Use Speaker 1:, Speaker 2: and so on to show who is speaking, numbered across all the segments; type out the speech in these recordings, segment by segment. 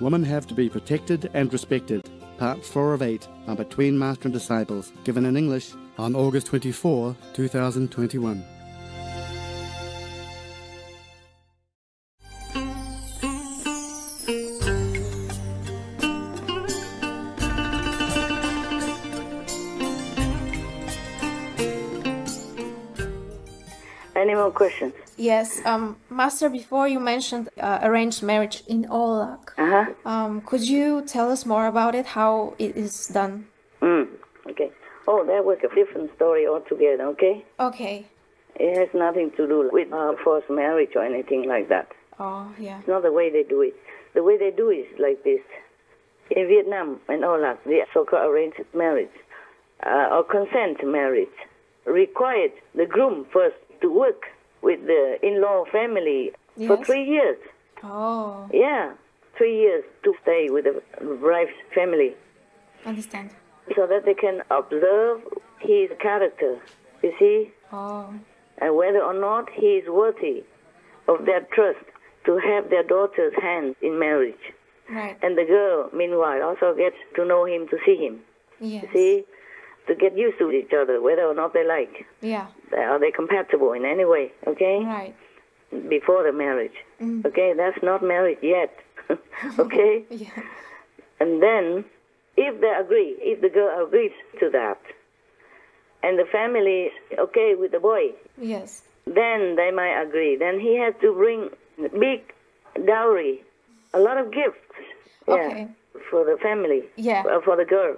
Speaker 1: Women have to be protected and respected. Part 4 of 8 are Between Master and Disciples, given in English on August 24, 2021.
Speaker 2: Any more questions?
Speaker 3: Yes, Master, before you mentioned arranged marriage in Olak. Could you tell us more about it, how it is done?
Speaker 2: Okay. Oh, that was a different story altogether, okay?
Speaker 3: Okay.
Speaker 2: It has nothing to do with forced marriage or anything like that.
Speaker 3: Oh, yeah.
Speaker 2: It's not the way they do it. The way they do it is like this. In Vietnam and Olak, the so-called arranged marriage or consent marriage required the groom first to work with the in-law family for 3 years.
Speaker 3: Oh.
Speaker 2: Yeah, 3 years to stay with the bride's family.
Speaker 3: Understand.
Speaker 2: So that they can observe his character, you see?
Speaker 3: Oh.
Speaker 2: And whether or not he is worthy of their trust to have their daughter's hand in marriage.
Speaker 3: Right.
Speaker 2: And the girl, meanwhile, also gets to know him, to see him.
Speaker 3: Yes.
Speaker 2: You see? To get used to each other, whether or not they like.
Speaker 3: Yeah.
Speaker 2: Are they compatible in any way, okay?
Speaker 3: Right.
Speaker 2: Before the marriage. Okay, that's not marriage yet. Okay?
Speaker 3: Yeah.
Speaker 2: And then, if they agree, if the girl agrees to that, and the family is okay with the boy,
Speaker 3: Yes.
Speaker 2: then they might agree. Then he has to bring big dowry, a lot of gifts.
Speaker 3: Okay.
Speaker 2: For the family.
Speaker 3: Yeah.
Speaker 2: For the girl.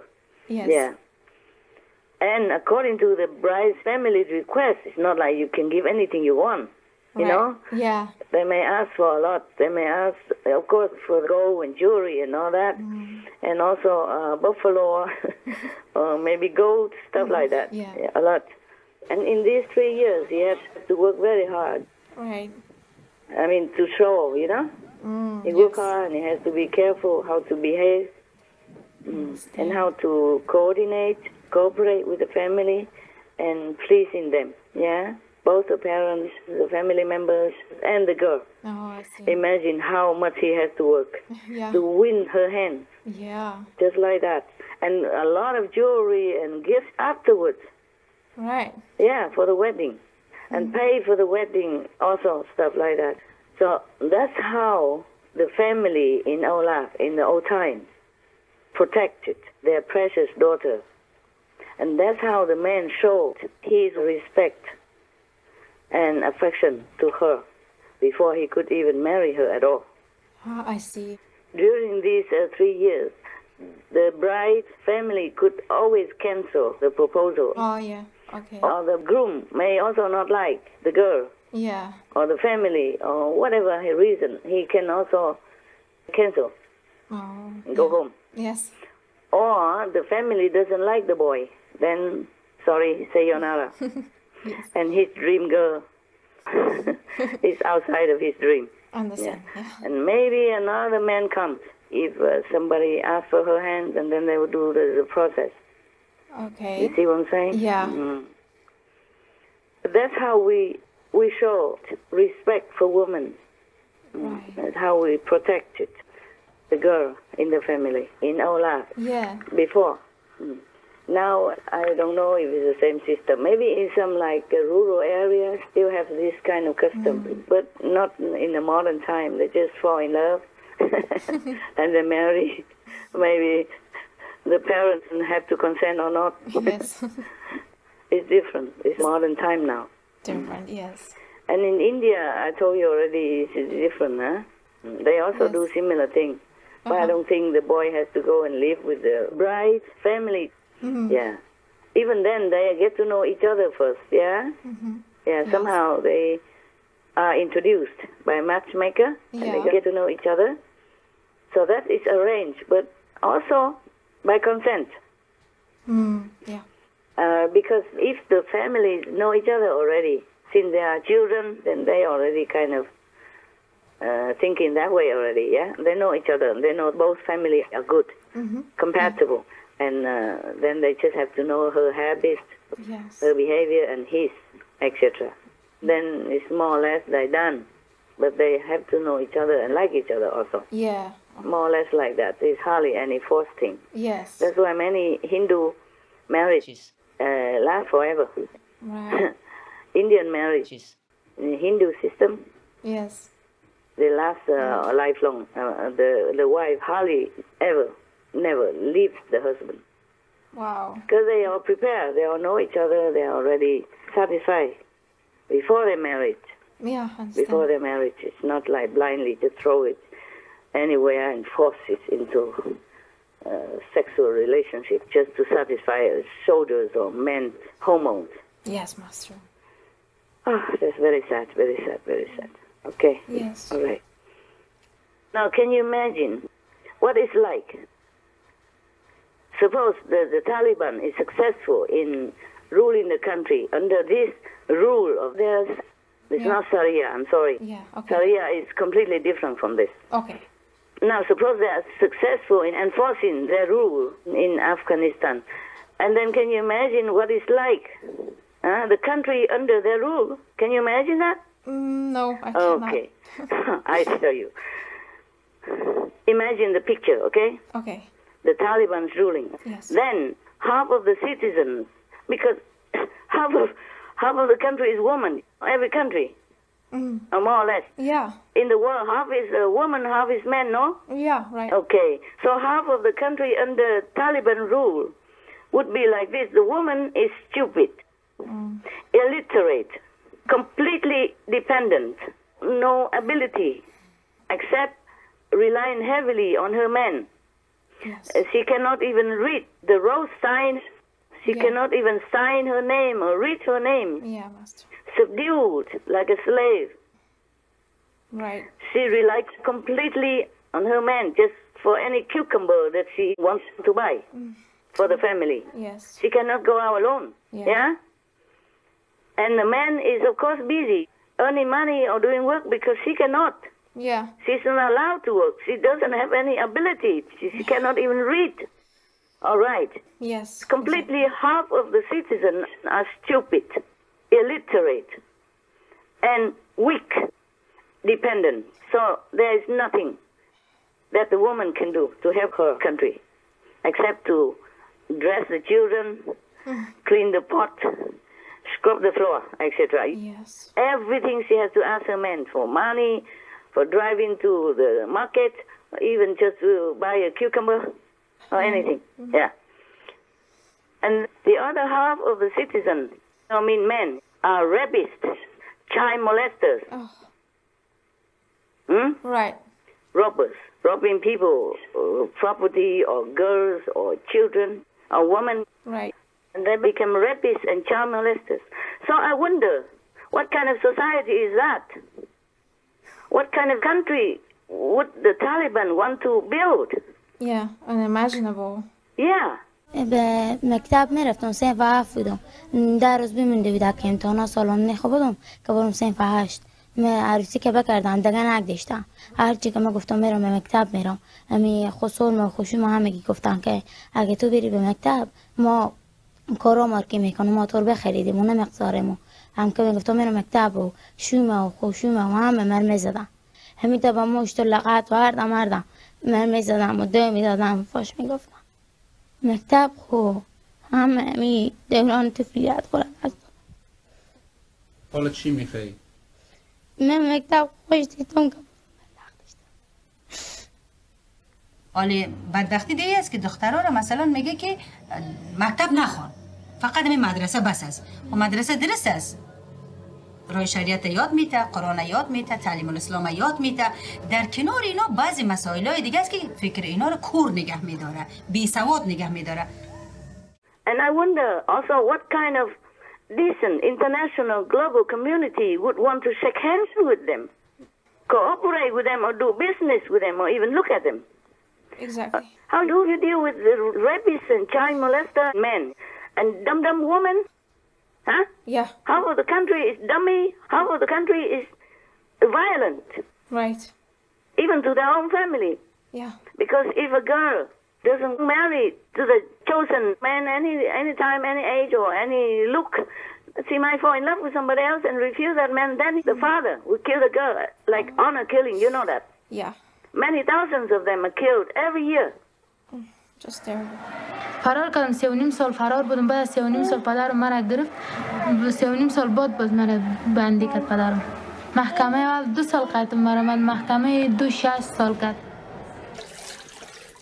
Speaker 3: Yes.
Speaker 2: Yeah. And according to the bride's family's request, it's not like you can give anything you want, you know?
Speaker 3: Yeah.
Speaker 2: They may ask for a lot. They may ask, of course, for gold and jewelry and all that, and also buffalo or maybe gold, stuff like that.
Speaker 3: Yeah.
Speaker 2: A lot. And in these 3 years, he has to work very hard.
Speaker 3: Right.
Speaker 2: I mean, to show, you know? He works hard and he has to be careful how to behave and how to cooperate with the family and pleasing them, yeah? Both the parents, the family members, and the girl.
Speaker 3: Oh, I see.
Speaker 2: Imagine how much he has to work to win her hand.
Speaker 3: Yeah.
Speaker 2: Just like that. And a lot of jewelry and gifts afterwards.
Speaker 3: Right.
Speaker 2: Yeah, for the wedding. And pay for the wedding, also stuff like that. So that's how the family in Olaf, in the old times, protected their precious daughter. And that's how the man showed his respect and affection to her before he could even marry her at all.
Speaker 3: Oh, I see.
Speaker 2: During these 3 years, the bride's family could always cancel the proposal.
Speaker 3: Oh, yeah. Okay.
Speaker 2: Or the groom may also not like the girl.
Speaker 3: Yeah.
Speaker 2: Or the family, or whatever his reason, he can also cancel and go home.
Speaker 3: Yes.
Speaker 2: Or the family doesn't like the boy, then, sorry, sayonara.
Speaker 3: Yes.
Speaker 2: And his dream girl is outside of his dream.
Speaker 3: Understand. Yeah.
Speaker 2: And maybe another man comes if somebody asks for her hand, and then they will do the process.
Speaker 3: Okay.
Speaker 2: You see what I'm saying?
Speaker 3: Yeah.
Speaker 2: That's how we show respect for women.
Speaker 3: Right.
Speaker 2: That's how we protected the girl in the family, in our life.
Speaker 3: Yeah.
Speaker 2: Before. Now, I don't know if it's the same system. Maybe in some like rural areas still have this kind of custom, but not in the modern time. They just fall in love and they marry. Maybe the parents have to consent or not.
Speaker 3: Yes.
Speaker 2: It's different. It's modern time now.
Speaker 3: Different, yes.
Speaker 2: And in India, I told you already, it's different, huh? They also do similar things. But I don't think the boy has to go and live with the bride's family. Yeah. Even then, they get to know each other first, yeah? Yeah, somehow they are introduced by a matchmaker, and they get to know each other. So that is arranged, but also by consent.
Speaker 3: Yeah.
Speaker 2: Because if the families know each other already, since they are children, then they already kind of thinking that way already, yeah? They know each other. They know both families are good, compatible. And then they just have to know her habits, her behavior, and his, etc. Then it's more or less they're done. But they have to know each other and like each other also.
Speaker 3: Yeah,
Speaker 2: more or less like that. There's hardly any forced thing.
Speaker 3: Yes.
Speaker 2: That's why many Hindu marriages last forever.
Speaker 3: Right.
Speaker 2: Indian marriages in the Hindu system,
Speaker 3: Yes.
Speaker 2: they last lifelong. The wife hardly ever, never leaves the husband.
Speaker 3: Wow.
Speaker 2: Because they are prepared, they all know each other, they are already satisfied before their marriage.
Speaker 3: Yeah, I understand.
Speaker 2: Before their marriage, it's not like blindly to throw it anywhere and force it into sexual relationship just to satisfy soldiers or men's hormones.
Speaker 3: Yes, Master.
Speaker 2: Oh, that's very sad, very sad, very sad. Okay.
Speaker 3: Yes.
Speaker 2: All right. Now, can you imagine what it's like? Suppose the Taliban is successful in ruling the country under this rule of theirs. It's not Sharia, I'm sorry.
Speaker 3: Yeah, okay.
Speaker 2: Sharia is completely different from this.
Speaker 3: Okay.
Speaker 2: Now, suppose they are successful in enforcing their rule in Afghanistan. And then can you imagine what it's like? The country under their rule. Can you imagine that?
Speaker 3: No, I cannot.
Speaker 2: Okay. I tell you. Imagine the picture, okay?
Speaker 3: Okay.
Speaker 2: The Taliban's ruling.
Speaker 3: Yes.
Speaker 2: Then half of the citizens, because half of the country is women, every country, or more or less.
Speaker 3: Yeah.
Speaker 2: In the world, half is woman, half is men, no?
Speaker 3: Yeah, right.
Speaker 2: Okay. So half of the country under Taliban rule would be like this. The woman is stupid, illiterate, completely dependent, no ability, except relying heavily on her men.
Speaker 3: Yes.
Speaker 2: She cannot even read the road signs. She cannot even sign her name or read her name.
Speaker 3: Yeah, Master.
Speaker 2: Subdued like a slave.
Speaker 3: Right.
Speaker 2: She relies completely on her man just for any cucumber that she wants to buy for the family.
Speaker 3: Yes.
Speaker 2: She cannot go out alone. Yeah? And the man is, of course, busy earning money or doing work because she cannot.
Speaker 3: Yeah.
Speaker 2: She's not allowed to work. She doesn't have any ability. She cannot even read. All right.
Speaker 3: Yes.
Speaker 2: Completely half of the citizens are stupid, illiterate, and weak, dependent. So there is nothing that the woman can do to help her country except to dress the children, clean the pot, scrub the floor, etc.
Speaker 3: Yes.
Speaker 2: Everything she has to ask her man for money, for driving to the market, even just to buy a cucumber or anything. Yeah. And the other half of the citizens, men, are rapists, child molesters.
Speaker 3: Oh. Right.
Speaker 2: Robbers, robbing people, property or girls or children or women.
Speaker 3: Right.
Speaker 2: And they become rapists and child molesters. So I wonder, what kind of society is that? What kind of country would the Taliban want to build?
Speaker 3: Yeah, unimaginable.
Speaker 2: Yeah.
Speaker 4: به مکتب میرفتم صنف 7 بودم 10 روز بمونده بود که امتحانا سالان نخوابم که برم صنف 8 عروسی که بکردم دیگه نگذاشتم هرچی که من گفتم میرم به مکتب میرم امی خصول و خوشو همگی گفتن که اگه تو بری به مکتب ما کارا مارکی میکنم موتور بخریدیم و نمقدارمو هم که گفتم میرم مکتب و شومه و خوشومه و همه مرمه زدم همین تا با مشت و لغت و هردم مرمه زدم و دو میدادم فاش میگفتم مکتب خو همه می دوران طفولیت خورم هستم
Speaker 5: حالا چی میخوایی؟
Speaker 4: من مکتب خوش دیدم که
Speaker 6: حالا بدبختی دیگه است که دخترها را مثلا میگه که مکتب نخوان فقط همین مدرسه بس است و مدرسه درست است رای شریعت یاد میته قرآن یاد میته تعلیم الاسلام یاد میته در کنار اینا بعضی مسائل دیگه است که فکر اینا رو کور نگه میداره بی سواد نگه میداره.
Speaker 2: And I wonder also what kind of decent international global community would want to shake hands with them, cooperate with them or do business with them or even look at them.
Speaker 3: Exactly.
Speaker 2: How do you deal with the rapists and child molester men and dumb women? Huh?
Speaker 3: Yeah.
Speaker 2: Half of the country is dummy, half of the country is violent.
Speaker 3: Right.
Speaker 2: Even to their own family.
Speaker 3: Yeah.
Speaker 2: Because if a girl doesn't marry to the chosen man any time, any age or any look, she might fall in love with somebody else and refuse that man, then the father will kill the girl, like honor killing, you know that.
Speaker 3: Yeah.
Speaker 2: Many thousands of them are killed every year.
Speaker 3: Just terrible.
Speaker 7: فرار کردم 3.5 سال فرار بودم بعد از 3.5 سال پدرم مرا گرفت 3.5 سال بعد باز مرا بندی کرد پدرم محکمه اول 2 سال قید مرا من محکمه 6 سال کرد.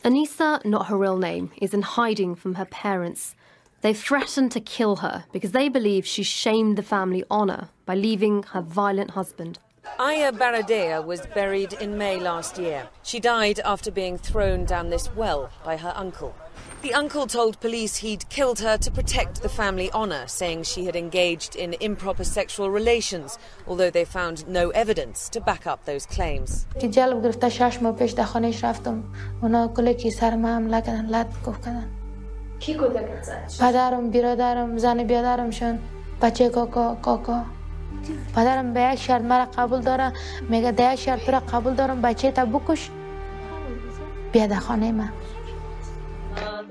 Speaker 8: Anissa, not her real name, is in hiding from her parents. They threatened to kill her because they believe she shamed the family honour by leaving her violent husband.
Speaker 9: Aya Baradea was buried in May last year. She died after being thrown down this well by her uncle. The uncle told police he'd killed her to protect the family honour, saying she had engaged in improper sexual relations, although they found no evidence to back up those claims.
Speaker 7: که جلب گرفته 6 ماه پیش در خانهش رفتم اونا کلی کی سر ما حمله کردن لط کردن.
Speaker 3: کی کودک زد؟
Speaker 7: پدرم برادرم زن برادرمشون بچه کاکا پدرم به یک شرط مرا قبول داره میگه ده یک شرط تو را قبول دارم بچه تا بکش بیا در خانه من.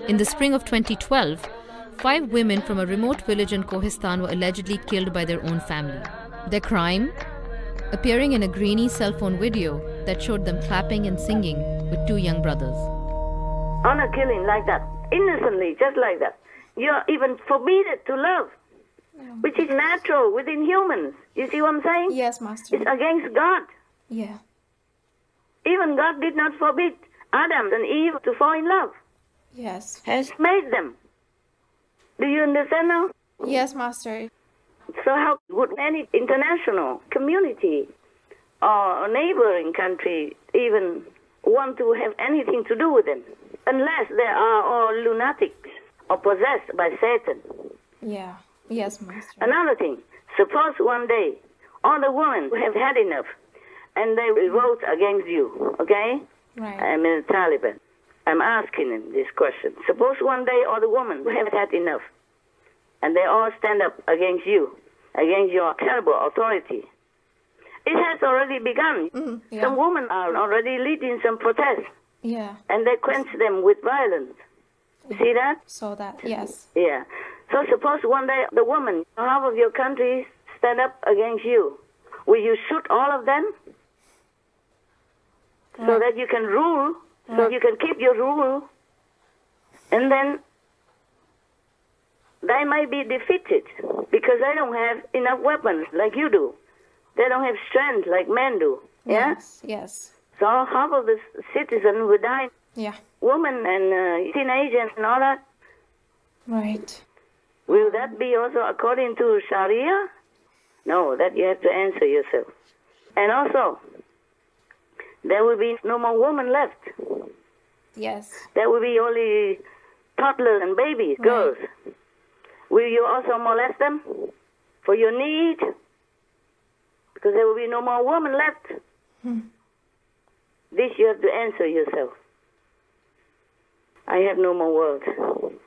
Speaker 10: In the spring of 2012, 5 women from a remote village in Kohistan were allegedly killed by their own family. Their crime? Appearing in a grainy cell phone video that showed them clapping and singing with 2 young brothers.
Speaker 2: Honor killing like that, innocently, just like that. You're even forbidden to love, which is natural within humans. You see what I'm saying?
Speaker 3: Yes, Master.
Speaker 2: It's against God.
Speaker 3: Yeah.
Speaker 2: Even God did not forbid Adam and Eve to fall in love.
Speaker 3: Yes.
Speaker 2: Has made them. Do you understand now?
Speaker 3: Yes, Master.
Speaker 2: So how would any international community or neighboring country even want to have anything to do with them? Unless they are all lunatics or possessed by Satan.
Speaker 3: Yeah. Yes, Master.
Speaker 2: Another thing, suppose one day all the women have had enough and they revolt against you, okay?
Speaker 3: Right.
Speaker 2: I'm in the Taliban. I'm asking them this question. Suppose one day all the women have had enough and they all stand up against you, against your terrible authority. It has already begun.
Speaker 3: Yeah.
Speaker 2: Some women are already leading some protests.
Speaker 3: Yeah.
Speaker 2: And they quench them with violence. See that?
Speaker 3: So that, yes.
Speaker 2: Yeah. So suppose one day the women, half of your country, stand up against you. Will you shoot all of them?
Speaker 3: Right.
Speaker 2: So that you can rule, so you can keep your rule, and then they might be defeated because they don't have enough weapons like you do. They don't have strength like men do. Yeah?
Speaker 3: Yes, yes.
Speaker 2: So half of the citizens will die.
Speaker 3: Yeah.
Speaker 2: Women and teenagers and all that.
Speaker 3: Right.
Speaker 2: Will that be also according to Sharia? No, that you have to answer yourself. And also, there will be no more women left.
Speaker 3: Yes.
Speaker 2: There will be only toddlers and babies, girls. Will you also molest them for your need? Because there will be no more women left. This you have to answer yourself. I have no more words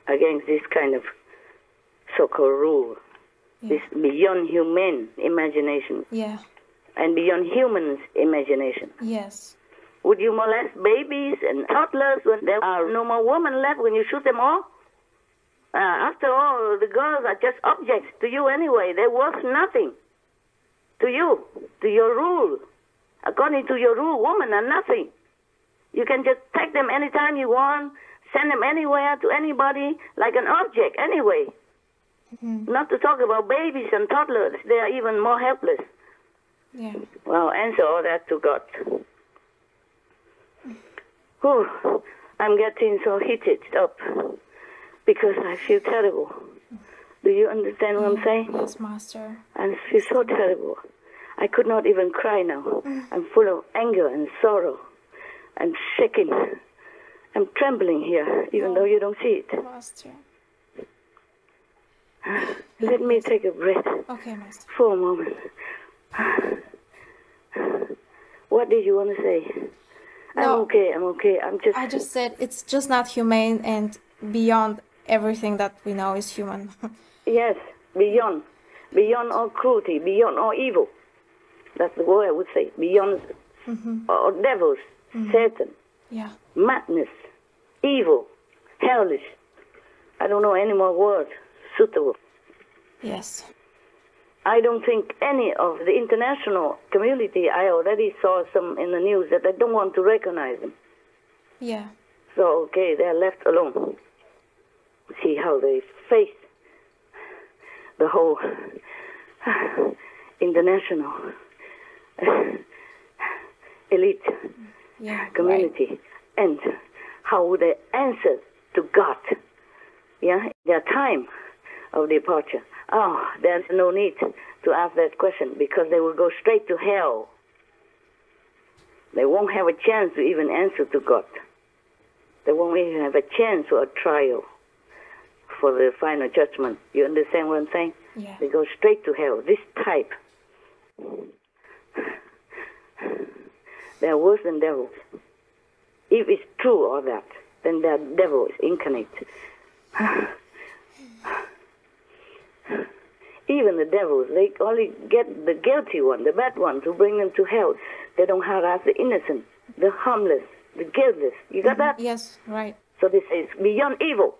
Speaker 2: against this kind of so-called rule. This beyond human imagination.
Speaker 3: Yeah.
Speaker 2: And beyond humans' imagination.
Speaker 3: Yes.
Speaker 2: Would you molest babies and toddlers when there are no more women left, when you shoot them all? After all, the girls are just objects to you anyway. They're worth nothing to you, to your rule. According to your rule, women are nothing. You can just take them anytime you want, send them anywhere to anybody like an object anyway. Not to talk about babies and toddlers. They are even more helpless.
Speaker 3: Yeah.
Speaker 2: Well, answer all that to God. Whew, I'm getting so heated up because I feel terrible. Do you understand what I'm saying?
Speaker 3: Yes, Master.
Speaker 2: I feel so terrible. I could not even cry now. I'm full of anger and sorrow. I'm shaking. I'm trembling here, even though you don't see it.
Speaker 3: Master.
Speaker 2: Let me take a breath.
Speaker 3: Okay, Master.
Speaker 2: For a moment. What did you want to say?
Speaker 3: No.
Speaker 2: I'm okay.
Speaker 3: I just said it's just not humane and beyond everything that we know is human.
Speaker 2: Yes, beyond all cruelty, beyond all evil. That's the word I would say. Beyond all devils, Satan, madness, evil, hellish. I don't know any more words suitable.
Speaker 3: Yes.
Speaker 2: I don't think any of the international community, I already saw some in the news that I don't want to recognize them.
Speaker 3: Yeah.
Speaker 2: So, okay, they're left alone. See how they face the whole international elite community. Right. And how would they answer to God? Yeah, their time of departure. Oh, there's no need to ask that question because they will go straight to hell. They won't have a chance to even answer to God. They won't even have a chance for a trial for the final judgment. You understand what I'm saying?
Speaker 3: Yeah.
Speaker 2: They go straight to hell. This type, they're worse than devils. If it's true all that, then they're devils incarnate. Even the devils, they only get the guilty one, the bad one, to bring them to hell. They don't harass the innocent, the harmless, the guiltless. You got that?
Speaker 3: Yes, right.
Speaker 2: So this is beyond evil.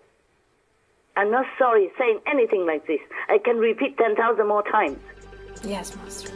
Speaker 2: I'm not sorry saying anything like this. I can repeat 10,000 more times.
Speaker 3: Yes, Master.